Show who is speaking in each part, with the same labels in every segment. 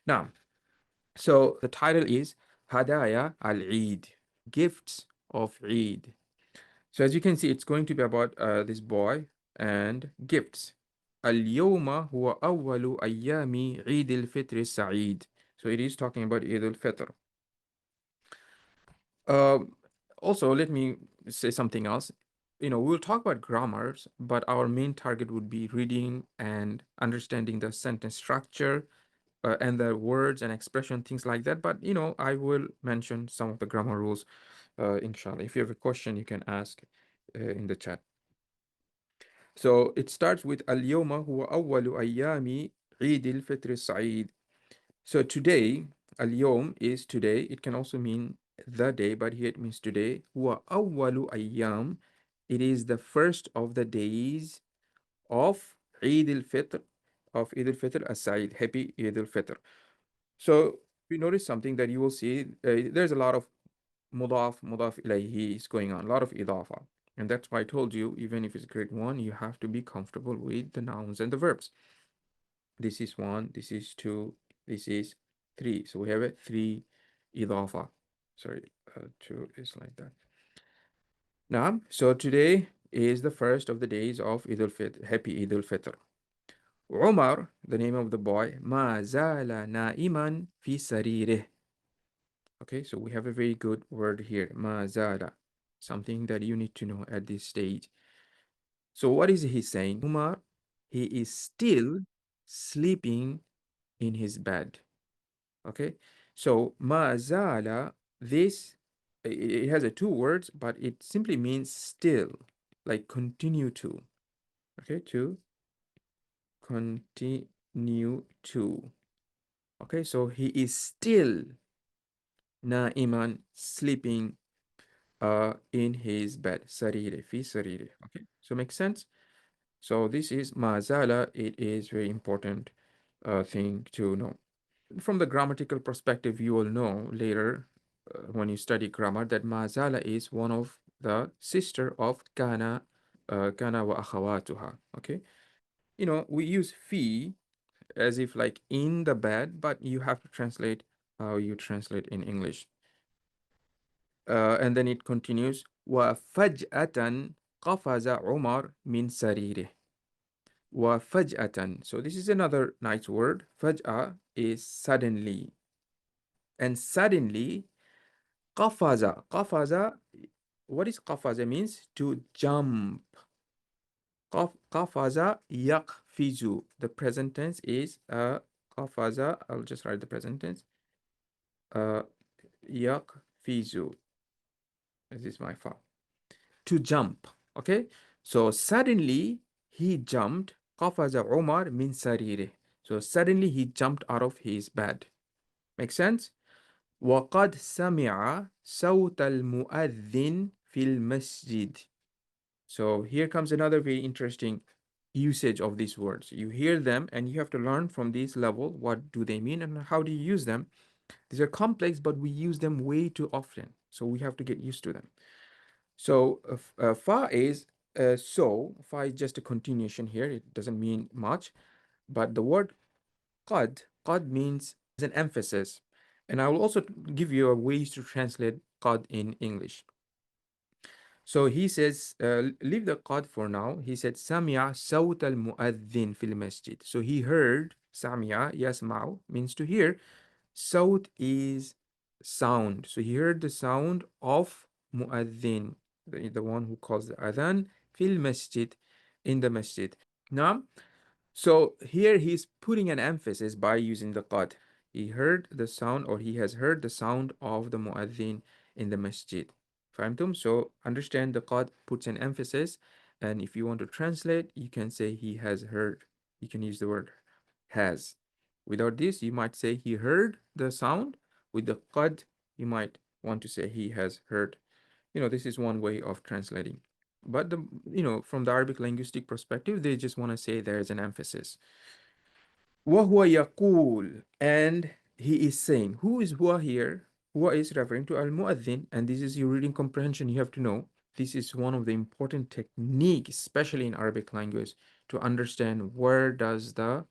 Speaker 1: Now, so the title is Hadaya al-Eid, gifts of Eid. So as you can see, it's going to be about this boy and gifts. اليوم هو أول أيام عيد الفطر السعيد. So it is talking about Eid al-Fitr. Um, Also, let me say something else. We'll talk about grammars, but our main target would be reading and understanding the sentence structure and the words and expression, things like that. But, I will mention some of the grammar rules, inshallah. If you have a question, you can ask in the chat. So it starts with اليوم هو أول أيام عيد الفطر السعيد. So today, اليوم is today. It can also mean the day, but here it means today. هو أول أيام. It is the first of the days of عيد الفطر, of عيد الفطر السعيد. Happy عيد الفطر. So we notice something that you will see. There's a lot of مضاف إليه is going on, a lot of إضافة. And that's why I told you, even if it's grade one, you have to be comfortable with the nouns and the verbs. This is one, this is two, this is three. So we have a three إضافة. Sorry, two is like that. Now, so today is the first of the days of Eid al-Fitr. Happy Eid al-Fitr. Omar, the name of the boy, ما زال نائما في سريره. Okay, so we have a very good word here, ما زال, something that you need to know at this stage. So what is he saying? Umar, he is still sleeping in his bed. Okay, so ما زال, this, it has a two words, but it simply means still, like continue to. Okay, to continue to. Okay, so he is still نائما, sleeping in his bed. Sarire, fi sarire. Okay, so makes sense. So this is mazala. It is very important thing to know. From the grammatical perspective, you will know later when you study grammar that mazala is one of the sister of kana, kana wa akhawatuha. Okay, we use fi as if like in the bed, but you have to translate how you translate in English. And then it continues وفجأة قفز عمر من سريره. وفجأة. So this is another nice word. فجأة is suddenly. And suddenly قفز. What is قفز means? To jump. قفز يقفز. The present tense is قفز. I'll just write the present tense. يقفز. This is my fault. To jump. Okay, so suddenly he jumped. قفز عمر من سريره. So suddenly he jumped out of his bed. Make sense? وقد سمع صوت المؤذن في المسجد. So here comes another very interesting usage of these words. You hear them and you have to learn from this level what do they mean and how do you use them. These are complex, but we use them way too often. So we have to get used to them. So fa is so. Fa is just a continuation here. It doesn't mean much. But the word qad means an emphasis. And I will also give you a ways to translate qad in English. So he says, leave the qad for now. He said, سمع صوت المؤذن في المسجد. So he heard, سمع, يسمع, means to hear. Saut is sound. So he heard the sound of mu'adhin, the one who calls the adhan, fil masjid, in the masjid. Now, so here he's putting an emphasis by using the qad. He heard the sound, or he has heard the sound of the mu'adhin in the masjid. Fahimtum? So understand the qad puts an emphasis, and if you want to translate, you can say he has heard. You can use the word has. Without this, you might say he heard the sound. With the qad, you might want to say he has heard. This is one way of translating. But from the Arabic linguistic perspective, they just want to say there's an emphasis. وَهُوَ يَقُول, and he is saying. Who is huwa here? Huwa is referring to al-mu'adhin, and this is your reading comprehension. You have to know this is one of the important techniques, especially in Arabic language, to understand where does the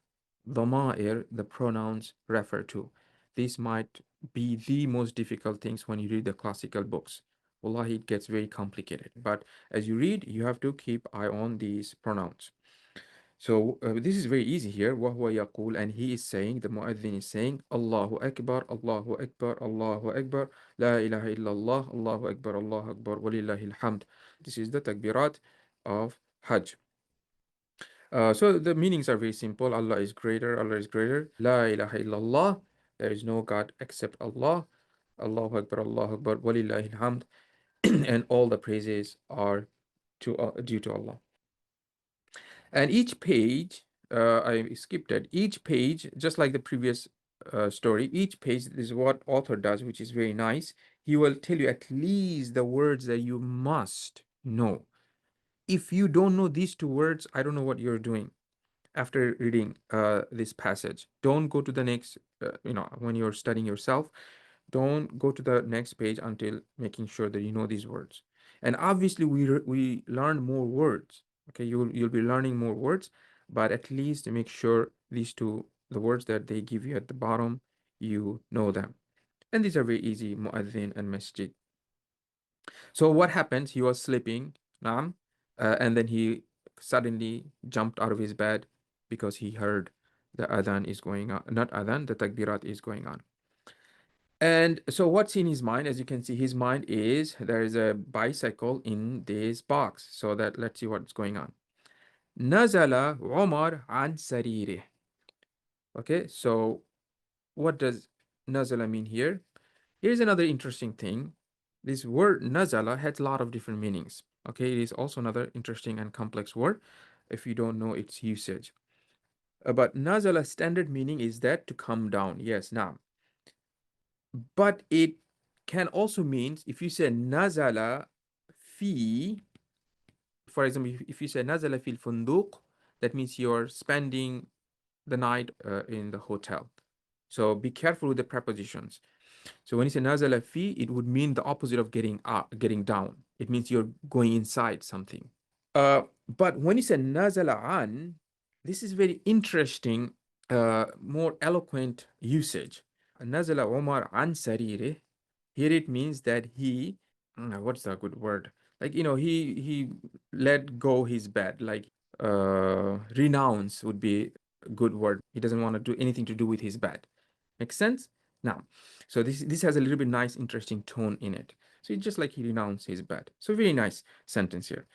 Speaker 1: ضمائر the pronouns refer to. This might be the most difficult things when you read the classical books. Wallahi, it gets very complicated. But as you read, you have to keep eye on these pronouns. So this is very easy here. وهو يقول, and he is saying, the mu'adhin is saying, Allahu Akbar, Allahu Akbar, Allahu Akbar, La ilaha illallah, Allahu Akbar, Allahu Akbar, walillahi alhamd. This is the takbirat of Hajj. So the meanings are very simple. Allah is greater, Allah is greater. La ilaha illallah, there is no God except Allah. Allahu Akbar, Allahu Akbar, walillahi alhamd. And all the praises are due to Allah. And each page, I skipped it, each page, just like the previous story, each page, this is what author does, which is very nice. He will tell you at least the words that you must know. If you don't know these two words, I don't know what you're doing after reading this passage. Don't go to the next, when you're studying yourself, don't go to the next page until making sure that you know these words. And obviously we learn more words. Okay, you'll be learning more words, but at least make sure these two, the words that they give you at the bottom, you know them. And these are very easy, mu'adhin and masjid. So what happens? He was sleeping, naam, and then he suddenly jumped out of his bed because he heard the adhan is going on, not adhan, the takbirat is going on. And so what's in his mind? As you can see, his mind is there is a bicycle in this box. So that let's see what's going on. Nazala Omar an saririh. Okay, so what does nazala mean here? Here's another interesting thing. This word nazala has a lot of different meanings. Okay, it is also another interesting and complex word if you don't know its usage. But nazala standard meaning is that to come down. Yes, now. But it can also mean if you say nazala fi, for example, if you say nazala fil funduq, that means you're spending the night in the hotel. So be careful with the prepositions. So when you say nazala fi, it would mean the opposite of getting up, getting down. It means you're going inside something. But when you say nazala an, this is very interesting, more eloquent usage. Nazala Omar an sarire. Here it means that he, what's the good word? Like, he let go his bed. Like, renounce would be a good word. He doesn't want to do anything to do with his bed. Makes sense? Now, so this has a little bit nice, interesting tone in it. So it's just like he renounced his bed. So very nice sentence here.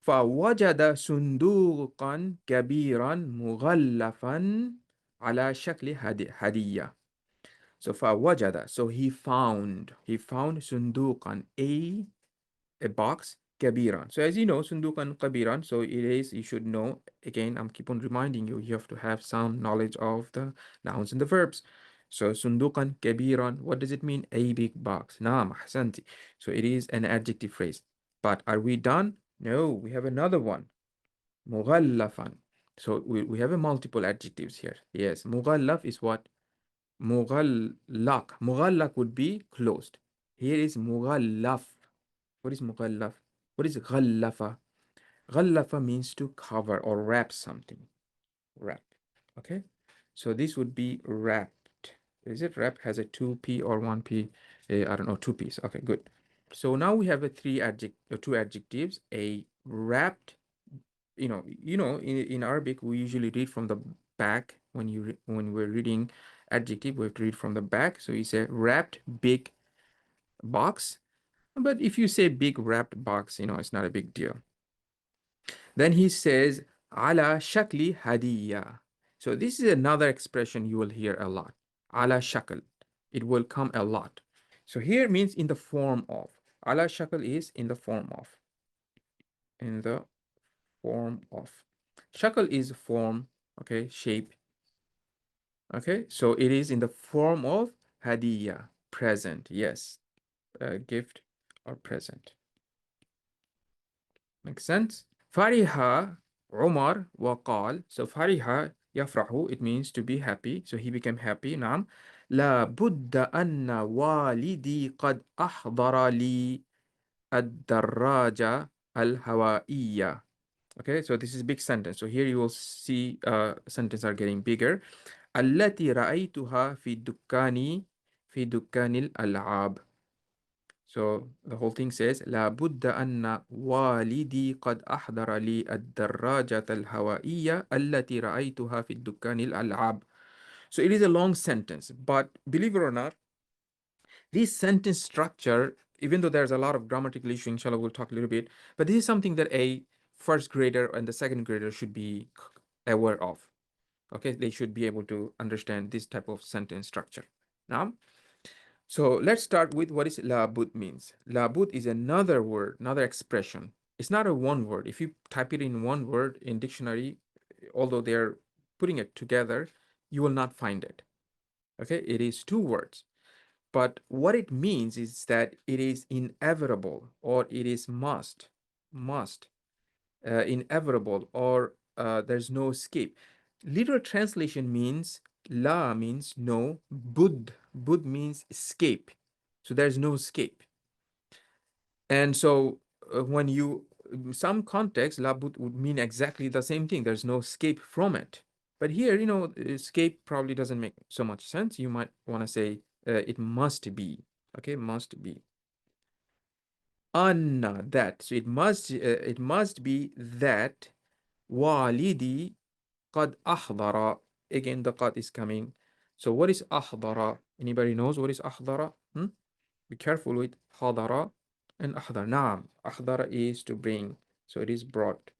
Speaker 1: فوجد صندوقا كبيرا مغلفا على شكل هدية. So فوجد, so he found صندوقا, a box, كبيرا. So as you know, صندوقا كبيرا, so it is, you should know, again, I'm keep on reminding you, you have to have some knowledge of the nouns and the verbs. So صندوقا كبيرا, what does it mean? A big box. نعم أحسنتي. So it is an adjective phrase. But are we done? No, we have another one. مغلفا. So we have a multiple adjectives here. Yes, مغلف is what? مغلق. مغلق would be closed. Here is مغلف. What is مغلف? What is غلفة? غلفة means to cover or wrap something. Wrap. Okay? So this would be wrapped. Is it wrap? Has a 2p or 1p? I don't know, 2p's. Okay, good. So now we have a two adjectives, a wrapped, in Arabic, we usually read from the back. When we're reading adjective, we have to read from the back. So you say wrapped big box. But if you say big wrapped box, it's not a big deal. Then he says, ala shakli hadiya. So this is another expression you will hear a lot. Ala shakl. It will come a lot. So here means in the form of. Ala shakl is in the form of. In the form of. Shakl is form, okay, shape. Okay, so it is in the form of hadiya, present. Yes, gift or present. Makes sense? Fariha Umar waqal. So fariha yafrahu, it means to be happy. So he became happy. Naam. La budda anna walidi qad ahdara li الدراجة الهوائية. Okay, so this is big sentence. So here you will see sentences are getting bigger. التي رأيتها في دكان الألعاب. So the whole thing says لابد أن والدي قد أحضر لي الدراجة الهوائية التي رأيتها في الدكان الألعاب. So it is a long sentence, but believe it or not, this sentence structure, even though there's a lot of grammatical issue, inshallah, we'll talk a little bit, but this is something that a first grader and the second grader should be aware of. Okay, they should be able to understand this type of sentence structure. Now, so let's start with what is labud means. Labud is another word, another expression. It's not a one word. If you type it in one word in dictionary, although they're putting it together, you will not find it. Okay, it is two words. But what it means is that it is inevitable or it is must, inevitable, or there's no escape. Literal translation means la means no, bud means escape. So there's no escape. And so when you, some context, labud would mean exactly the same thing. There's no escape from it. But here, you know, escape probably doesn't make so much sense. You might want to say it must be. Okay, must be. Anna, that. So it must be that walidi qad ahdara. Again, the qad is coming. So what is ahdara? Anybody knows what is ahdara? Be careful with hadara and ahdar. Naam, ahdara is to bring. So it is brought.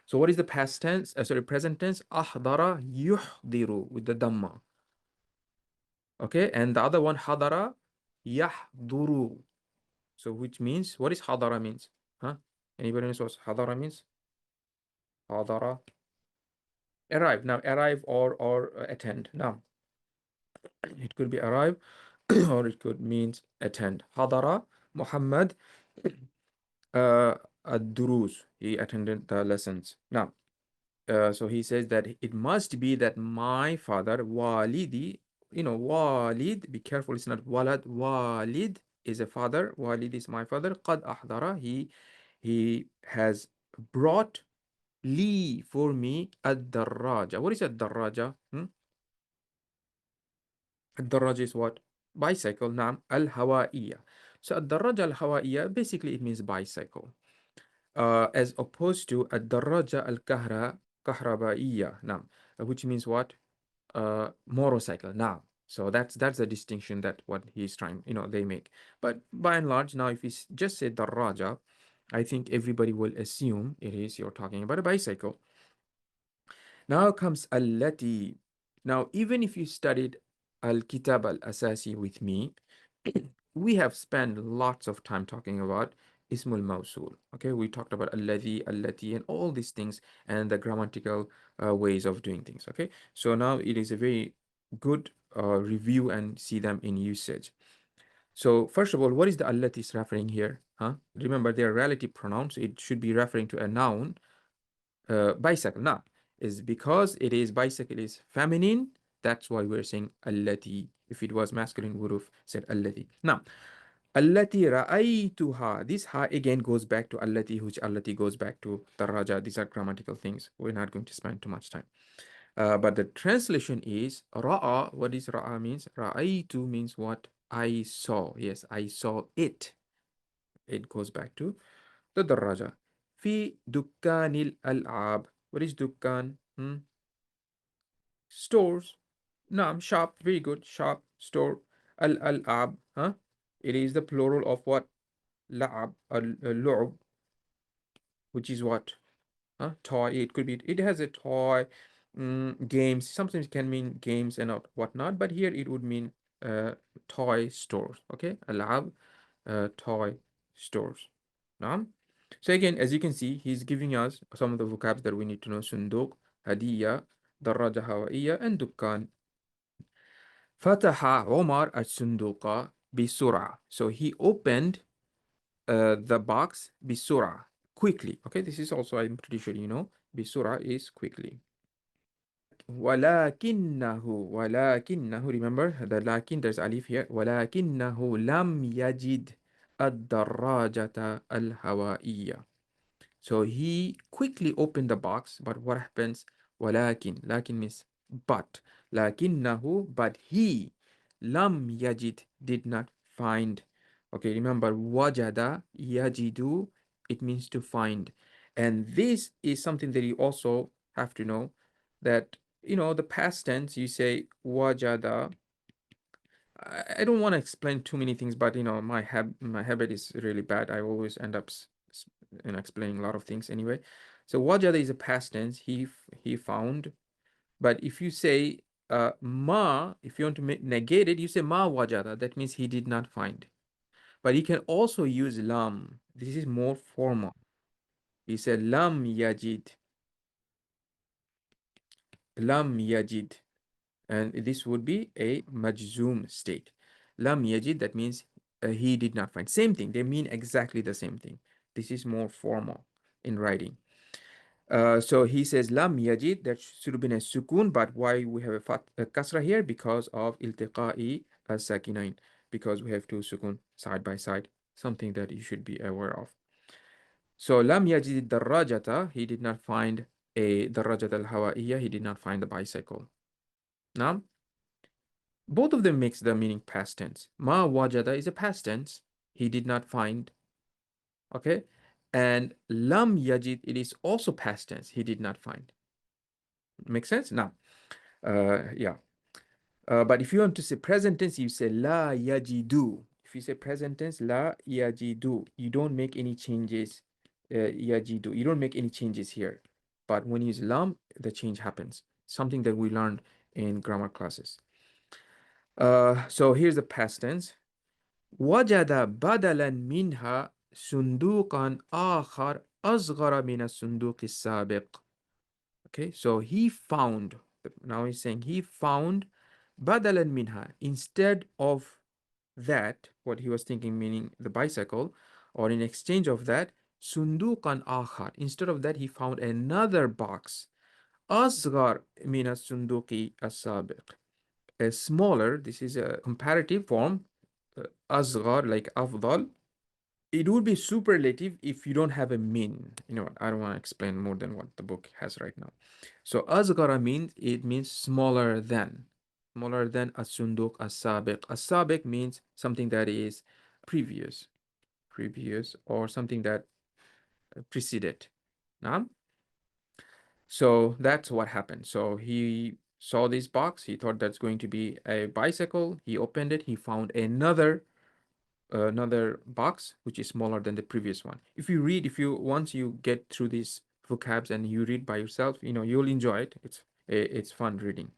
Speaker 1: So what is the past tense? Sorry, present tense. Ahdara yuhdiru with the dhamma. Okay, and the other one hadara yahduru. So which means, what is hadara means? Huh? Anybody knows what hadara means? Hadara. Arrive. Now arrive or attend. Now it could be arrive or it could means attend. Hadara Muhammad ad-durus. He attended the lessons. Now, so he says that it must be that my father, walidi, you know, walid, be careful, it's not walad, walid is a father, walid is my father, qad ahdara, he has brought li for me ad-darraja. What is ad-darraja? Ad-darraja is what? Bicycle, naam, al-hawaiya. So ad-darraja al-hawaiya, basically it means bicycle. As opposed to ad-darraja al-kahrabaiya, naam, which means what? Motorcycle. Now, so that's the distinction that what he's trying, you know, they make. But by and large, now if you just say darraja, I think everybody will assume it is you're talking about a bicycle. Now comes allati. Now, even if you studied al-kitab al-asasi with me, we have spent lots of time talking about ismul mawsul. Okay, we talked about alladhi, allati, and all these things and the grammatical ways of doing things. Okay, so now it is a very good review and see them in usage. So first of all, what is the allati is referring here? Remember, they are relative pronouns. So it should be referring to a noun. Bicycle. Now, is because it is bicycle is feminine. That's why we're saying allati. If it was masculine, we would have said allati. Now, allati ra'aytuha. This ha again goes back to allati, which allati goes back to daraja. These are grammatical things. We're not going to spend too much time. But the translation is ra'a. What is ra'a means? Ra'aytu means what? I saw. Yes, I saw it. It goes back to the daraja. في دكان الألعاب. What is dukkan? Stores. Naam, shop. Very good. Shop, store. Al-al'ab. It is the plural of what? La'ab. Al-lu'ub. Which is what? Toy. It could be. It has a toy. Games. Sometimes it can mean games and whatnot. But here it would mean toy stores. Okay. Al-ab. Toy stores. Naam. So again, as you can see, he's giving us some of the vocabs that we need to know. Sunduk, hadiya, daraja hawaiya, and dukkan. Fataha Omar al-sunduqa bisura. So he opened the box bisura, quickly. Okay, this is also, I'm pretty sure you know, bisura is quickly. ولكنه, remember the lakin, there's alif here. ولكنه لم يجد الدراجة الهوائية. So he quickly opened the box, but what happens? ولكن, lakin means but. لكنه, but he, lam yajid, did not find. Okay, remember, wajada, yajidu, it means to find. And this is something that you also have to know, that, the past tense, you say wajada. I don't want to explain too many things, but my habit is really bad. I always end up explaining a lot of things anyway. So wajada is a past tense. He found. But if you say ma, if you want to negate it, you say ma wajada. That means he did not find. But you can also use lam. This is more formal. You say lam yajid. Lam yajid. And this would be a majzoom state. Lam yajid, that means he did not find. Same thing, they mean exactly the same thing. This is more formal in writing. So he says lam yajid, that should have been a sukun, but why we have a kasra here? Because of iltiqa'i as-sakinain, because we have two sukun side by side, something that you should be aware of. So lam yajid darrajata, he did not find a darrajat al-hawa'iyya, he did not find the bicycle. Now, both of them makes the meaning past tense. Ma wajada is a past tense. He did not find. Okay. And lam yajid, it is also past tense. He did not find. Makes sense? Now, yeah. But if you want to say present tense, you say la yajidu. If you say present tense, la yajidu, you don't make any changes. Yajidu, you don't make any changes here. But when you use lam, the change happens. Something that we learned in grammar classes. So here's the past tense. وجد بدلا منها صندوقا آخر أصغر من الصندوق السابق. Okay, so he found, now he's saying he found بدلا منها, instead of that, what he was thinking, meaning the bicycle, or in exchange of that, صندوقا آخر, instead of that he found another box, أصغر من الصندوق السابق, a smaller, this is a comparative form, أصغر, like أفضل. It would be superlative if you don't have a min. You know what? I don't want to explain more than what the book has right now. So asghara means, it means smaller than. Smaller than as-sunduk as-sabiq. As-sabiq means something that is previous. Previous, or something that preceded. Now, so that's what happened. So he saw this box. He thought that's going to be a bicycle. He opened it. He found another box which is smaller than the previous one. If you read, once you get through these vocabs and you read by yourself, you'll enjoy it. It's fun reading.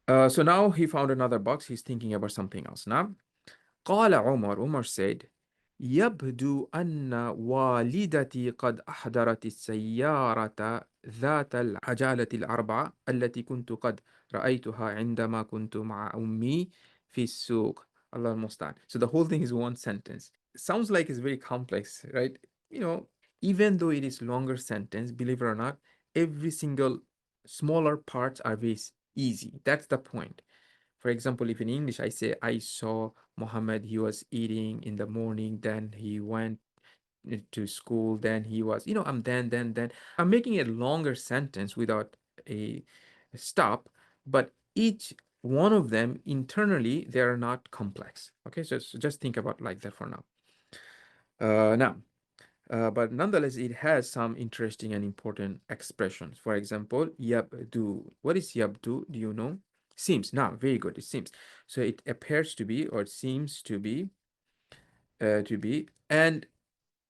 Speaker 1: So now he found another box. He's thinking about something else. Now, قال Umar said, يبدو أن والدتي قد أحضرت السيارة ذات العجالة الأربعة التي كنت قد رأيتها عندما كنت مع أمي في السوق. Allah المستعان. So the whole thing is one sentence. It sounds like it's very complex, right? Even though it is longer sentence, believe it or not, every single smaller parts are very easy. That's the point. For example, if in English I say, I saw Muhammad, he was eating in the morning, then he went to school, then he was, then. I'm making a longer sentence without a stop, but each one of them internally, they are not complex. Okay, so just think about like that for now. But nonetheless, it has some interesting and important expressions. For example, yabdu. What is yabdu? Do you know? Seems. Now, very good. It seems. So it appears to be, or it seems to be, and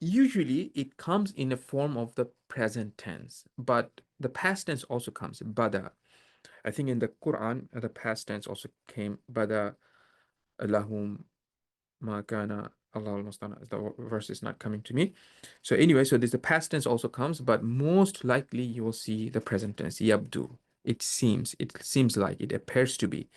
Speaker 1: usually it comes in a form of the present tense, but the past tense also comes. Bada. I think in the Quran, the past tense also came. Bada lahum ma kana. Allah the verse is not coming to me. So anyway, so there's the past tense also comes, but most likely you will see the present tense. Yabdu. It seems like, it appears to be.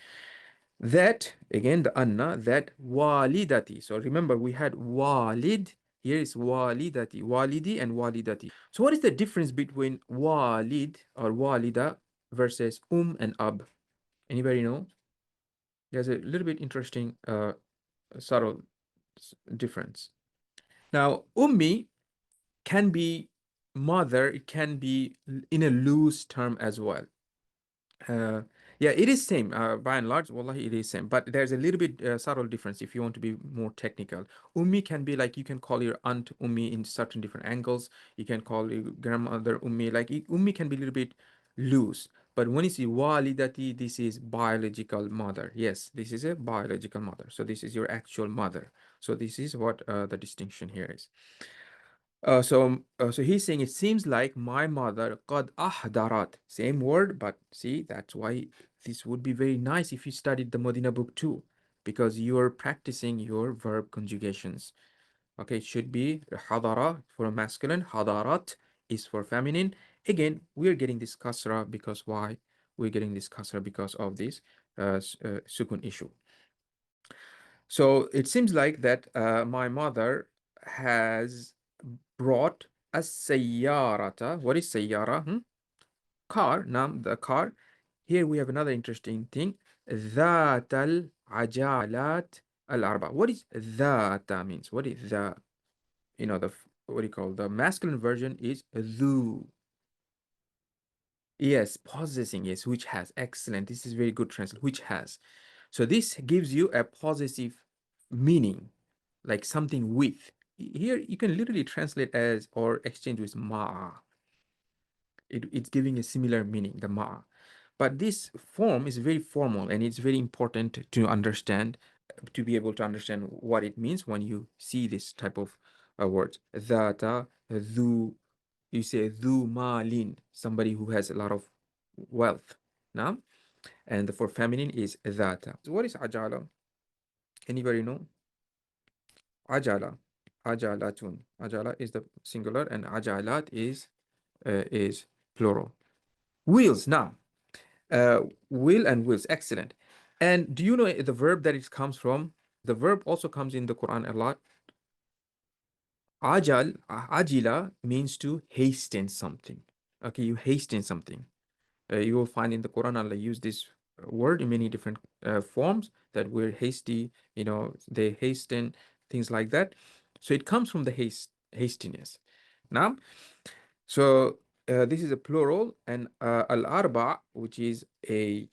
Speaker 1: That, again, the anna, that walidati. So remember, we had walid. Here is walidati. Walidi and walidati. So what is the difference between walid or walida versus and ab? Anybody know? There's a little bit interesting, subtle difference. Now, ummi, can be mother, it can be in a loose term as well. Uh, yeah, it is same. By and large, wallahi, it is same. But there's a little bit subtle difference if you want to be more technical. Ummi can be like, you can call your aunt Ummi in certain different angles. You can call your grandmother Ummi. Like Ummi can be a little bit loose. But when you see walidati, this is biological mother. Yes, this is a biological mother. So this is your actual mother. So this is what the distinction here is. So he's saying it seems like my mother qad ahdarat, same word, but see, that's why this would be very nice if you studied the Medina book too, because you're practicing your verb conjugations. Okay, it should be hadara for masculine, hadarat is for feminine. Again, we're getting this kasra because why? We're getting this kasra because of this sukun issue. So it seems like that my mother has brought a sayyarata. What is sayyara? Car. Now the car. Here we have another interesting thing. ذات العجلات الأربع. What is ذات means? What is the, the, what do you call, the masculine version is ذو. Yes, possessing, yes, which has. Excellent. This is very good translation. Which has. So this gives you a positive meaning, like something with. Here you can literally translate as or exchange with ma. It's giving a similar meaning, the ma. But this form is very formal and it's very important to understand, to be able to understand what it means when you see this type of words. Dhata, dhu, you say dhu malin, somebody who has a lot of wealth. Now, and for feminine is dhata. So what is ajala? Anybody know? Ajala. Ajalatun. Ajala is the singular and ajalat is plural. Wheels. Now, wheel and wheels. Excellent. And do you know the verb that it comes from? The verb also comes in the Quran a lot. Ajila means to hasten something. Okay, you hasten something. You will find in the Quran Allah use this word in many different forms, that we're hasty, they hasten, things like that. So it comes from the hastiness. Now, so this is a plural, and al-arba, which is a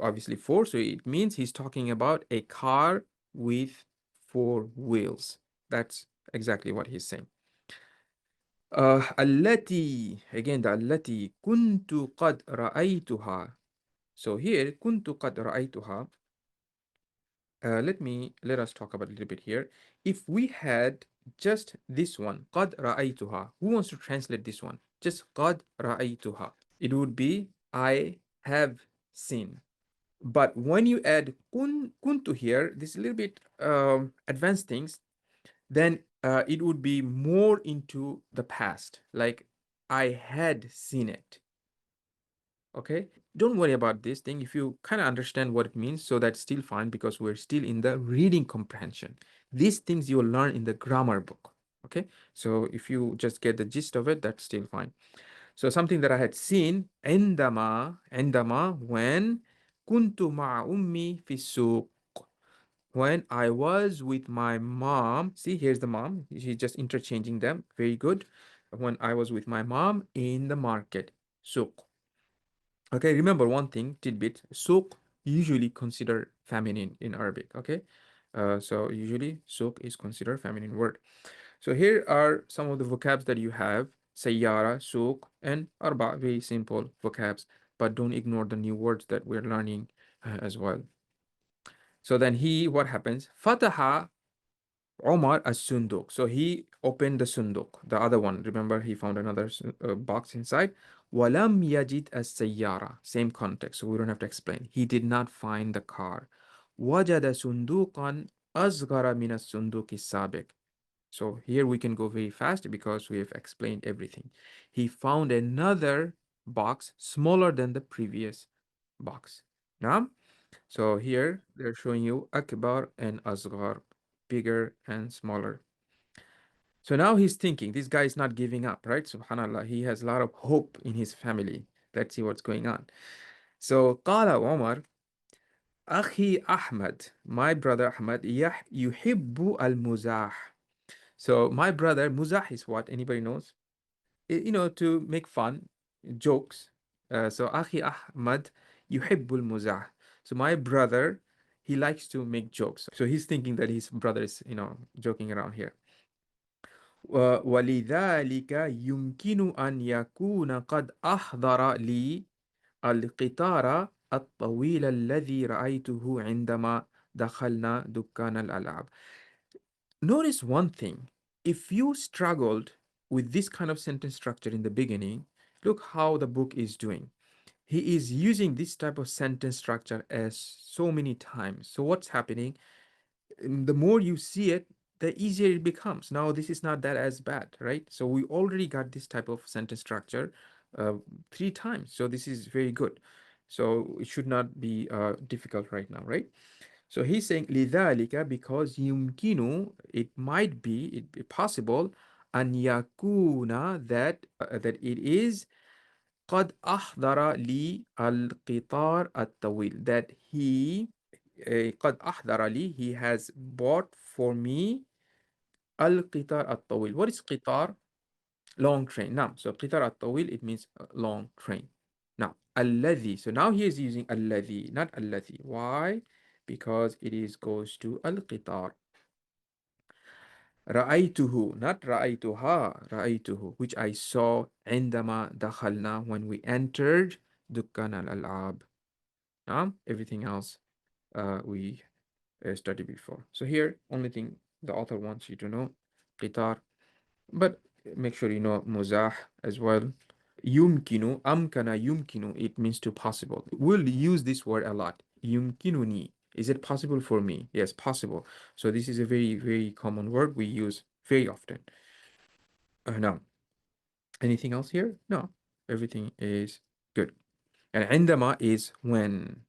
Speaker 1: obviously four, so it means he's talking about a car with four wheels. That's exactly what he's saying. التي, again the التي كنت قد رأيتها. So here كنت قد رأيتها. Let us talk about a little bit here. If we had just this one, قد رأيتها, who wants to translate this one? Just قد رأيتها. It would be I have seen. But when you add kuntu here, this is a little bit advanced things, then it would be more into the past, like I had seen it. Okay, don't worry about this thing. If you kind of understand what it means, so that's still fine, because we're still in the reading comprehension. These things you will learn in the grammar book. Okay, so if you just get the gist of it, that's still fine. So something that I had seen, عندما, when كنت مع أمي في السوق, when I was with my mom. See, here's the mom. She's just interchanging them. Very good. When I was with my mom in the market. Suq. Okay, remember one thing, tidbit. Suq usually considered feminine in Arabic. Okay, so usually suq is considered feminine word. So here are some of the vocabs that you have. Sayyara, suq, and arba. Very simple vocabs. But don't ignore the new words that we're learning as well. So then what happens? Fataha Omar as-sunduk. So he opened the sunduk, the other one. Remember, he found another box inside. Walam yajid as-sayyara. Same context, so we don't have to explain. He did not find the car. Wajada sunduqan asghara min as-sunduq as-sabiq. So here we can go very fast because we have explained everything. He found another box smaller than the previous box. Now, so here they're showing you akbar and asghar, bigger and smaller. So now he's thinking, this guy is not giving up, right? Subhanallah, he has a lot of hope in his family. Let's see what's going on. So قال Omar, أخي أحمد, my brother Ahmad, يحب المزاح. So my brother, muzah is what? Anybody knows? To make fun, jokes. So Akhi Ahmad yuhibbul muzah. So my brother, he likes to make jokes. So he's thinking that his brother is, joking around here. ولذلك يمكن أن يكون قد أحضر لي القطار الطويل الذي رأيته عندما دخلنا دكان الألعاب. Notice one thing. If you struggled with this kind of sentence structure in the beginning, look how the book is doing. He is using this type of sentence structure as so many times. So what's happening? The more you see it, the easier it becomes. Now, this is not that as bad, right? So we already got this type of sentence structure 3 times. So this is very good. So it should not be difficult right now, right? So he's saying لذلك because يمكن, it might be, it be possible أن يكون that it is قد أحضر لي القطار الطويل, that he قد أحضر لي, he has bought for me القطار الطويل. What is قطار? Long train. Now, so قطار الطويل, it means long train. Now, الذي, so now he is using الذي, not الذي. Why? Because it is goes to القطار. رأيته, not رأيتها, رأيته, which I saw عندما دخلنا, when we entered دكان الألعاب. Everything else we studied before. So here, only thing the author wants you to know, قطار, but make sure you know مزاح as well. يمكن, أمكن يمكن, it means to possible. We'll use this word a lot. يمكنني, is it possible for me? Yes, possible. So this is a very, very common word we use very often. Now, anything else here? No, everything is good. And عندما is when.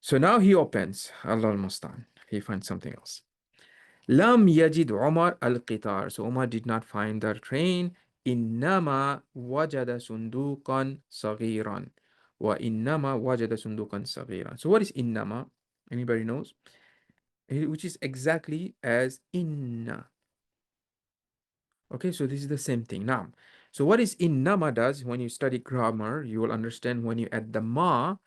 Speaker 1: So now he opens, Allah al-Mustan. He finds something else. لم يجد عمر القطار. So Omar did not find the train. إنما وجد صندوقا صغيرا. وإنما وجد صندوقا صغيرا. So what is إنما? Anybody knows? Which is exactly as inna. Okay, so this is the same thing. Now, so what is innama does, when you study grammar, you will understand when you add the ma,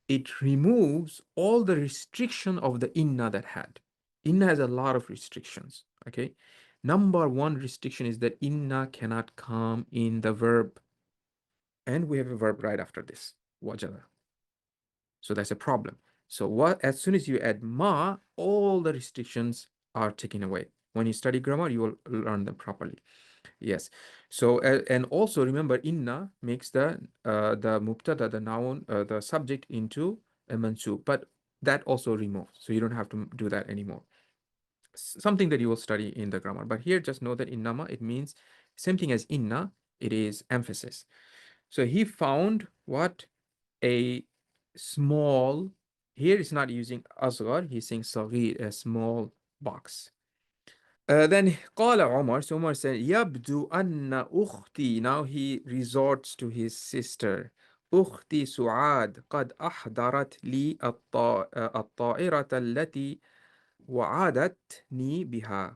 Speaker 1: it removes all the restriction of the inna that had. Inna has a lot of restrictions, okay? Number one restriction is that inna cannot come in the verb. And we have a verb right after this, wajada. So that's a problem. So as soon as you add ma, all the restrictions are taken away. When you study grammar, you will learn them properly. Yes. So and also remember, inna makes the mubtada, the noun, the subject into a mansub, but that also removes. So you don't have to do that anymore. Something that you will study in the grammar. But here, just know that innama, it means same thing as inna. It is emphasis. So he found what? A small. Here is not using asghar. He's saying saghir, a small box. Then قال عمر, so Umar said, يبدو أن أختي, now he resorts to his sister. أختي سعاد قد أحضرت لي الطائرة التي وعدتني بها.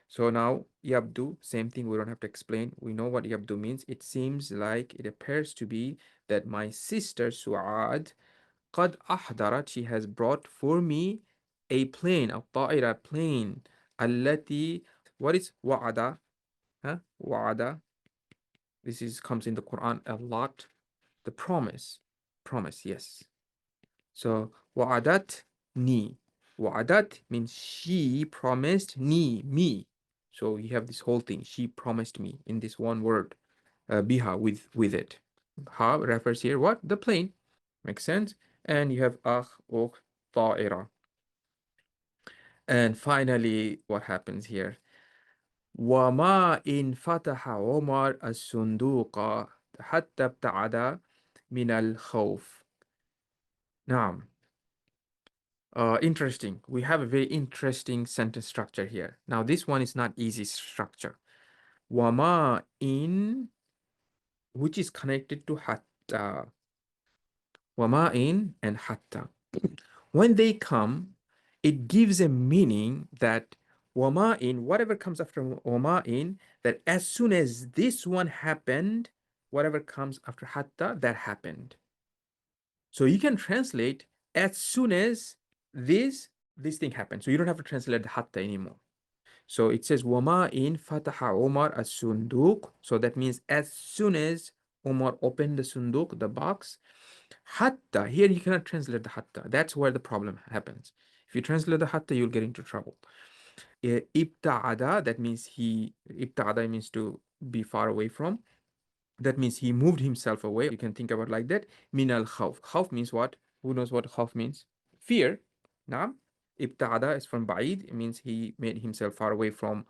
Speaker 1: So now يبدو, same thing, we don't have to explain. We know what يبدو means. It seems like, it appears to be that my sister Suad قد أحضرت, she has brought for me a plane, الطائرة, plane. التي, what is وعد? وعد. This comes in the Quran a lot. The promise. Promise, yes. So وعدتني. وعدت means she promised me. So you have this whole thing. She promised me in this one word. Biha, with it. Ha refers here what? The plane. Makes sense? And you have akh, ukh, ta'ira. And finally, what happens here? وما إن فتح عمر الصندوق حتى ابتعد من الخوف. نعم. Interesting. We have a very interesting sentence structure here. Now, this one is not easy structure. وما in, which is connected to حتى. وما in and حتى. When they come, it gives a meaning that وما in, whatever comes after وما in, that as soon as this one happened, whatever comes after hatta, that happened. So you can translate as soon as this thing happened. So you don't have to translate the hatta anymore. So it says وما in فتح عمر الصندوق. So that means as soon as Umar opened the sunduk, the box, hatta, here you cannot translate the hatta. That's where the problem happens. If you translate the hatta, you'll get into trouble. Ibta'ada, that means ibta'ada means to be far away from. That means he moved himself away. You can think about like that. Min al khawf. Khawf means what? Who knows what khawf means? Fear. Naam. Ibtada is from ba'id. It means he made himself far away from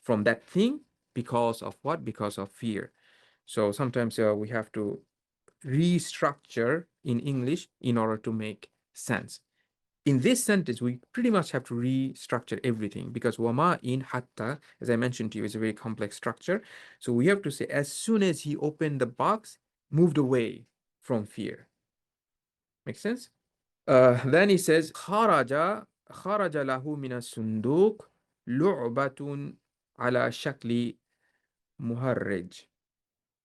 Speaker 1: that thing because of what? Because of fear. So sometimes we have to restructure in English in order to make sense. In this sentence, we pretty much have to restructure everything because wama in hatta, as I mentioned to you, is a very complex structure. So we have to say, as soon as he opened the box, moved away from fear. Make sense? Then he says, خرج له من الصندوق لعبة على شكل مهرج.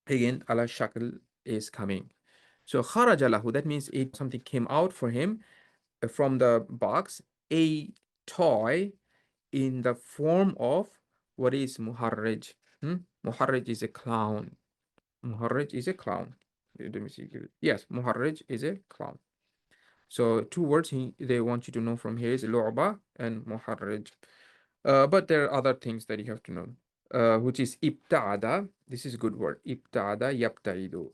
Speaker 1: Again, على شكل is coming. So خرج له, that means something came out for him from the box, a toy in the form of what is muharrij? Muharrij is a clown. Muharrij is a clown. Let me see. Yes, muharrij is a clown. So two words they want you to know from here is lu'ba and muharrij. But there are other things that you have to know, which is ibtada. This is a good word. Ibtada yabtaidu.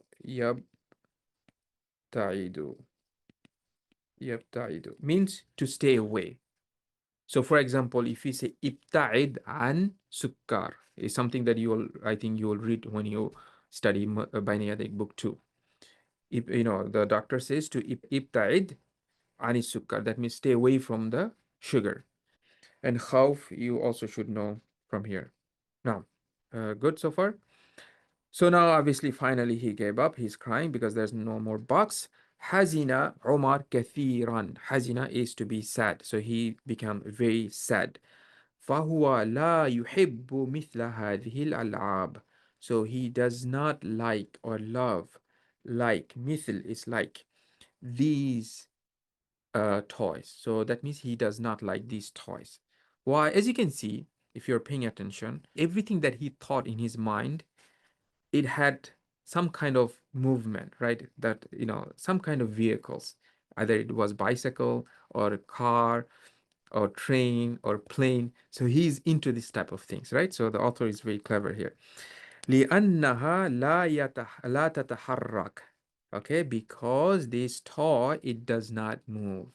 Speaker 1: Yabtaidu. Yabtaidu means to stay away. So for example, if you say ibta'id an sukkar, is something that I think you will read when you study Bainayadik book 2. If the doctor says to ibta'id an sukkar, that means stay away from the sugar. And khawf, you also should know from here. Now, good so far? So now obviously finally he gave up. He's crying because there's no more box. Hazina Omar kathiran. Hazina is to be sad. So he became very sad. فهو لا يحب مثل هذه الألعاب. So he does not like or love, like مثل is like these toys. So that means he does not like these toys. Why? As you can see, if you're paying attention, everything that he thought in his mind, it had some kind of movement, right? That, some kind of vehicles, either it was bicycle or a car or train or plane. So he's into this type of things, right? So the author is very clever here. لأنها لا تتحرك. Okay, because this toy, it does not move.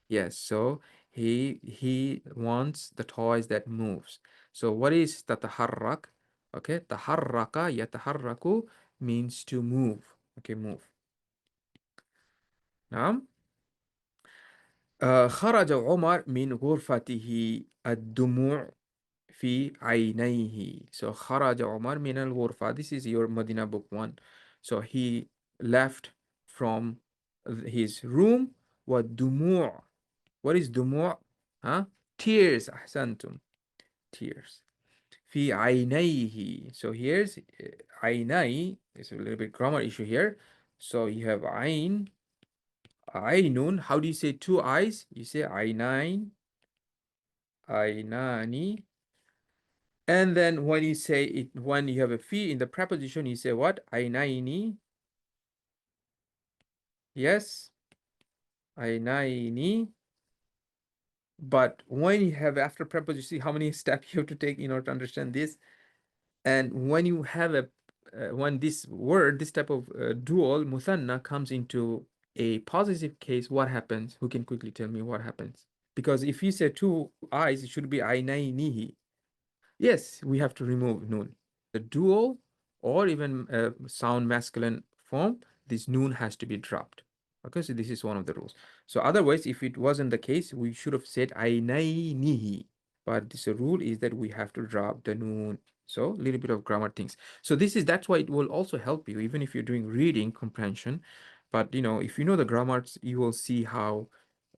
Speaker 1: Yes, so he wants the toys that moves. So what is تتحرك? Okay, تحرك يتحرك means to move. Okay, move. نعم. خرج عمر من غرفته الدموع في عينيه. So خرج عمر من الغرفة. This is your Medina book 1. So he left from his room. والدموع. What is دموع? Huh? Tears. أحسنتم. Tears. في عينيه. So here's عيني. There's a little bit grammar issue here. So you have عين. عينون. How do you say two eyes? You say عينين. عيناني. And then when you say it, when you have a fi in the preposition, you say what? عينيني. Yes. عينيني. But when you have after preposition, see how many steps you have to take in order to understand this. And when you have when this word, this type of dual, muthanna, comes into a positive case, what happens? Who can quickly tell me what happens? Because if you say two eyes, it should be عينينه. Yes, we have to remove noon. The dual or even sound masculine form, this noon has to be dropped. Okay, so this is one of the rules. So otherwise, if it wasn't the case, we should have said عينينه. But this rule is that we have to drop the noon. So a little bit of grammar things. So that's why it will also help you, even if you're doing reading comprehension. But if you know the grammars, you will see how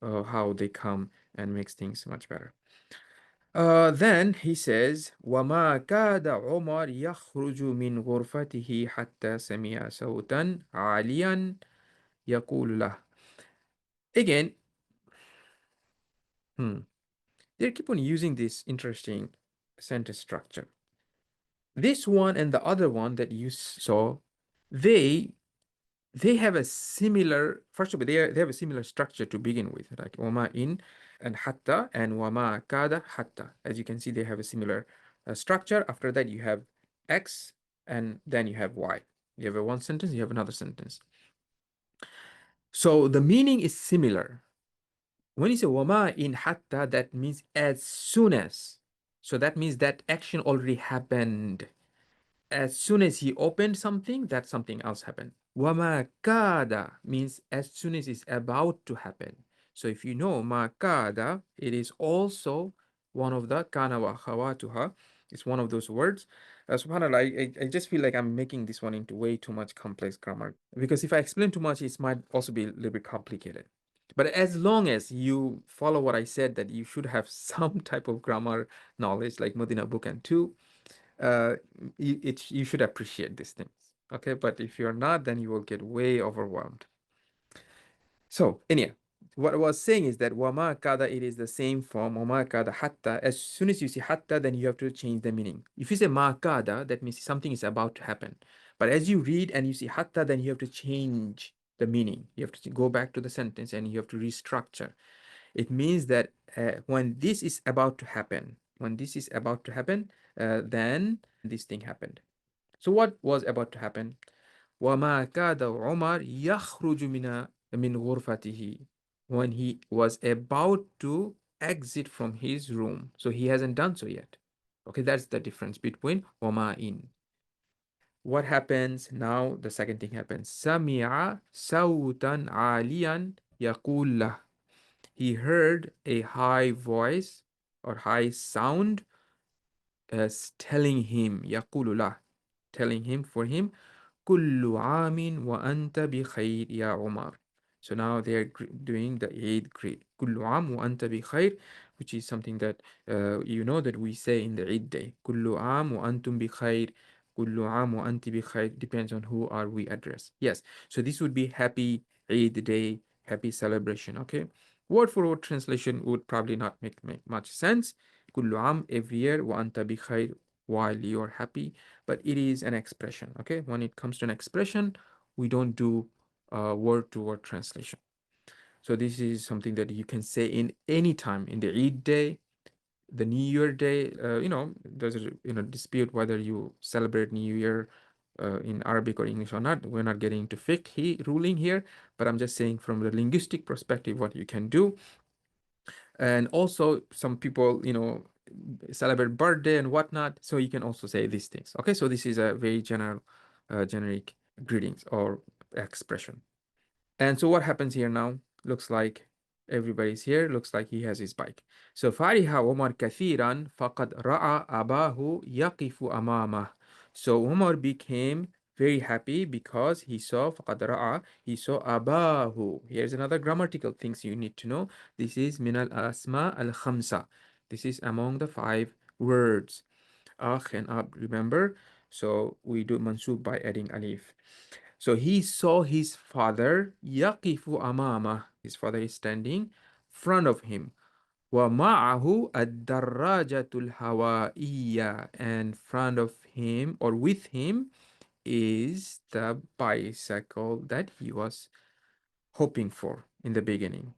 Speaker 1: they come and makes things much better. Then he says, وَمَا كَادَ عُمَرْ يَخْرُجُ مِنْ غُرْفَتِهِ حَتَّى سَمِعَ صَوْتًا عَالِيًا يَقُولُ لَهُ. Again, they keep on using this interesting sentence structure. This one and the other one that you saw, they have a similar, first of all, they have a similar structure to begin with, like wama in and hatta and wama kada hatta. As you can see, they have a similar structure. After that, you have x and then you have y. You have a one sentence, you have another sentence. So the meaning is similar. When you say wama in hatta, that means as soon as. So that means that action already happened. As soon as he opened something, that something else happened. Wama kada means as soon as it's about to happen. So if you know ma kada, it is also one of the kana wa khawatuha. It's one of those words. SubhanAllah, I just feel like I'm making this one into way too much complex grammar, because if I explain too much, it might also be a little bit complicated. But as long as you follow what I said, that you should have some type of grammar knowledge, like Medina Book and 2, uh, you should appreciate these things. Okay, but if you're not, then you will get way overwhelmed. So anyhow, what I was saying is that wama kada, it is the same form, wama kada hatta. As soon as you see hatta, then you have to change the meaning. If you say ma kada, that means something is about to happen. But as you read and you see hatta, then you have to change the meaning. You have to go back to the sentence and you have to restructure. It means that when this is about to happen, then this thing happened. So what was about to happen? وَمَا كَادَ عُمَرْ يَخْرُجُ مِنْ غُرْفَتِهِ. When he was about to exit from his room. So he hasn't done so yet. Okay, that's the difference between وَمَا in. What happens now? The second thing happens. سَمِعَ صَوْتًا عَالِيًا يَقُولُ لَهُ. He heard a high voice or high sound as telling him, يَقُولُ لَهُ, telling him, for him, كل عام وأنت بخير يا عمر. So now they are doing the Eid greet. كل عام وأنت بخير, which is something that you know that we say in the Eid day. كل عام وأنتم بخير. كل عام وأنت بخير. Depends on who are we address. Yes. So this would be happy Eid day, happy celebration. Okay. Word for word translation would probably not make much sense. كل عام, every year, وأنت بخير, while you're happy. But it is an expression. Okay, when it comes to an expression, we don't do word-to-word translation. So this is something that you can say in any time, in the Eid day, the New Year day. There's a dispute whether you celebrate New Year in Arabic or English or not. We're not getting into fiqh ruling here, but I'm just saying from the linguistic perspective what you can do. And also some people celebrate birthday and whatnot, so you can also say these things. Okay, so this is a very generic greetings or expression. And so what happens here now? Looks like everybody's here. Looks like he has his bike. So فرح عمر كثيرا فقد رأى أباه يقف أمامه. So Umar became very happy because he saw فقد رأى, he saw أباه. Here's another grammatical things you need to know. This is من الأسماء الخمسة. This is among the 5 words. أخ and أب, remember? So we do mansub by adding alif. So he saw his father يقف أمامه. His father is standing in front of him. ومعه الدراجة الهوائية. And front of him or with him is the bicycle that he was hoping for in the beginning.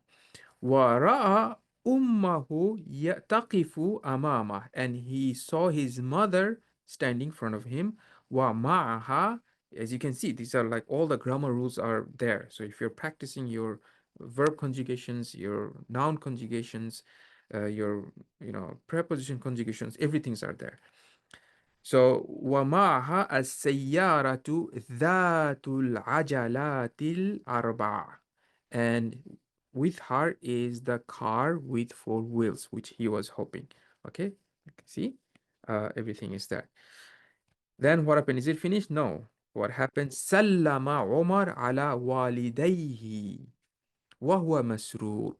Speaker 1: وَرَأَى أُمَّهُ تَقِفُ أَمَامَهُ. And he saw his mother standing in front of him. وَمَعَهَا. As you can see, these are like all the grammar rules are there. So if you're practicing your verb conjugations, your noun conjugations, your preposition conjugations, everything's are there. So وَمَعَهَا السَّيَّارَةُ ذَاتُ الْعَجَلَاتِ الْأَرْبَعِ. And with her is the car with 4 wheels, which he was hoping. Okay, see, everything is there. Then what happened? Is it finished? No. What happened? سلم عمر على والديه وهو مسرور.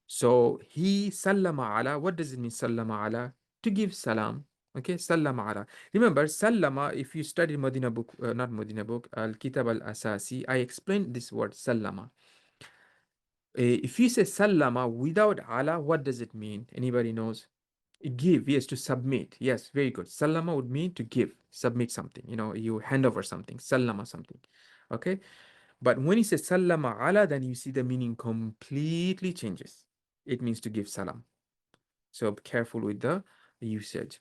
Speaker 1: So he sallama ala. What does it mean, sallama ala? To give salam. Okay, sallama ala. Remember, sallama, if you study Medina book, not Medina book, Al-Kitab al-Asasi, I explained this word, sallama. If you say sallama without ala, what does it mean? Anybody knows? Give, yes, to submit. Yes, very good. Sallama would mean to give, submit something. You hand over something, sallama something. Okay, but when you say sallama ala, then you see the meaning completely changes. It means to give salam. So be careful with the usage.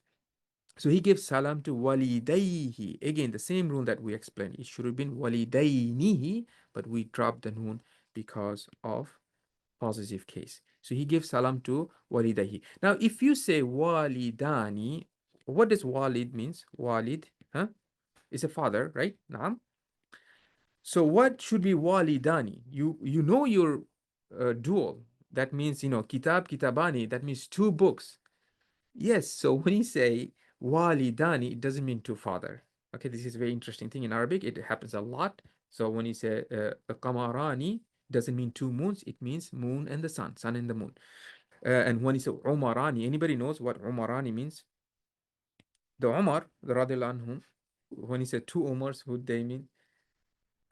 Speaker 1: So he gives salam to walidayhi. Again, the same rule that we explained. It should have been walidaynihi, but we dropped the noon because of positive case. So he gives salam to walidayhi. Now, if you say walidani, what does walid means? Walid, huh? Is a father, right? Naam. So what should be walidani? You know your dual. That means, kitab, kitabani. That means two books. Yes, so when you say walidani, it doesn't mean two father. Okay, this is a very interesting thing in Arabic. It happens a lot. So when you say qamarani, doesn't mean two moons. It means moon and the sun and the moon. And when you say umarani, anybody knows what umarani means? The Umar, the radiallahu anhum, when you say two Umars, who they mean?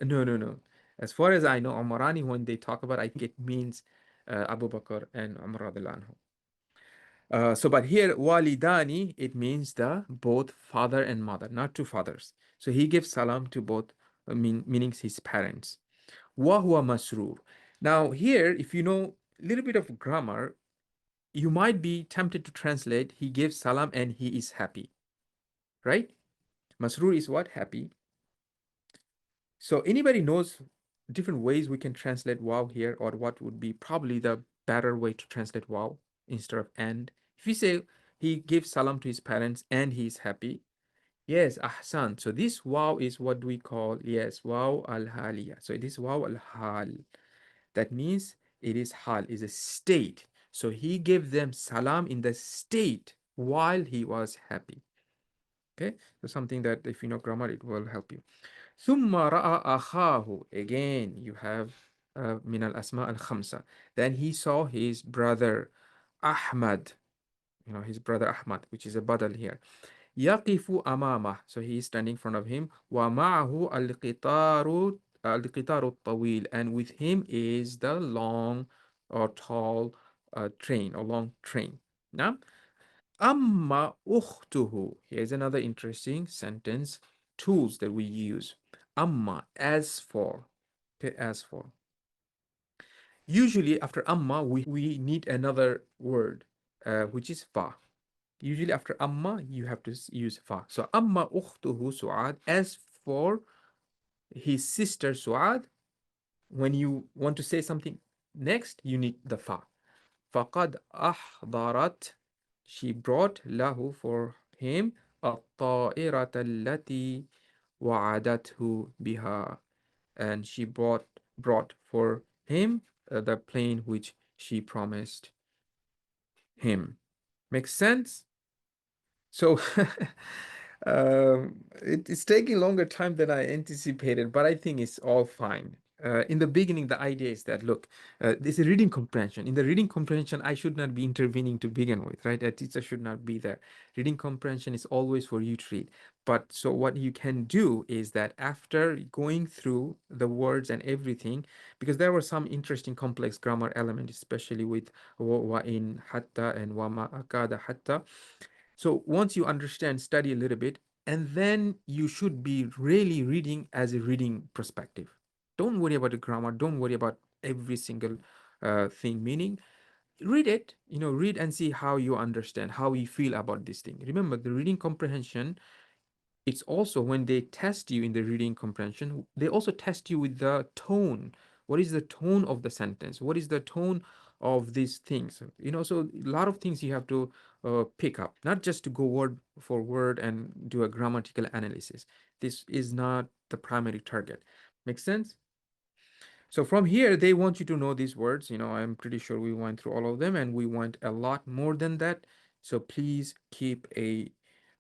Speaker 1: No, no, no. As far as I know, umarani, when they talk about, I think it means Abu Bakr and Umar radiallahu anhu. But here, walidani, it means the both father and mother, not two fathers. So he gives salam to both, meaning his parents. Wahwa masrur. Now here, if you know a little bit of grammar, you might be tempted to translate, he gives salam and he is happy, right? Masrur is what? Happy. So anybody knows different ways we can translate wow here, or what would be probably the better way to translate wow instead of and? If you say he gives salam to his parents and he is happy, yes, ahsan. So this wow is what we call, yes, wow al-haliya. So it is wow al-hal. That means it is hal, is a state. So he gave them salam in the state while he was happy. Okay, so something that if you know grammar, it will help you. ثم رأى أخاه. Again, you have من الأسماء الخمسة. Then he saw his brother Ahmad, his brother Ahmad, which is a badal here. يقف أمامه. So he is standing in front of him. ومعه القطار الطويل. And with him is the long or tall train or long train. Now, Amma ukhtuhu. Here's another interesting sentence. Tools that we use. Amma, as for. Okay, as for. Usually after amma, we need another word, which is fa. Usually after amma, you have to use fa. So amma ukhtuhu Su'ad. As for his sister Su'ad, when you want to say something next, you need the fa. فقد أحضرت. She brought له for him الطائرة التي وعدته بها. And she brought for him the plane which she promised him. Makes sense? So it's taking longer time than I anticipated, but I think it's all fine. In the beginning, the idea is that, look, this is reading comprehension. In the reading comprehension, I should not be intervening to begin with, right? A teacher should not be there. Reading comprehension is always for you to read. But so what you can do is that after going through the words and everything, because there were some interesting complex grammar elements, especially with wa in hatta and wa ma akada hatta. So once you understand, study a little bit, and then you should be really reading as a reading perspective. Don't worry about the grammar. Don't worry about every single thing. Meaning, read it. Read and see how you understand, how you feel about this thing. Remember, the reading comprehension, it's also when they test you in the reading comprehension, they also test you with the tone. What is the tone of the sentence? What is the tone of these things? So a lot of things you have to pick up, not just to go word for word and do a grammatical analysis. This is not the primary target. Make sense? So from here, they want you to know these words. I'm pretty sure we went through all of them, and we went a lot more than that. So please keep a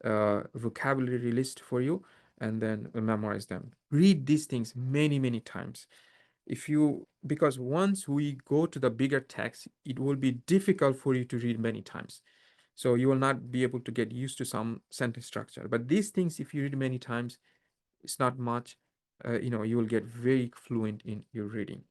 Speaker 1: vocabulary list for you and then memorize them. Read these things many, many times. If you because once we go to the bigger text, it will be difficult for you to read many times. So you will not be able to get used to some sentence structure. But these things, if you read many times, it's not much. You will get very fluent in your reading.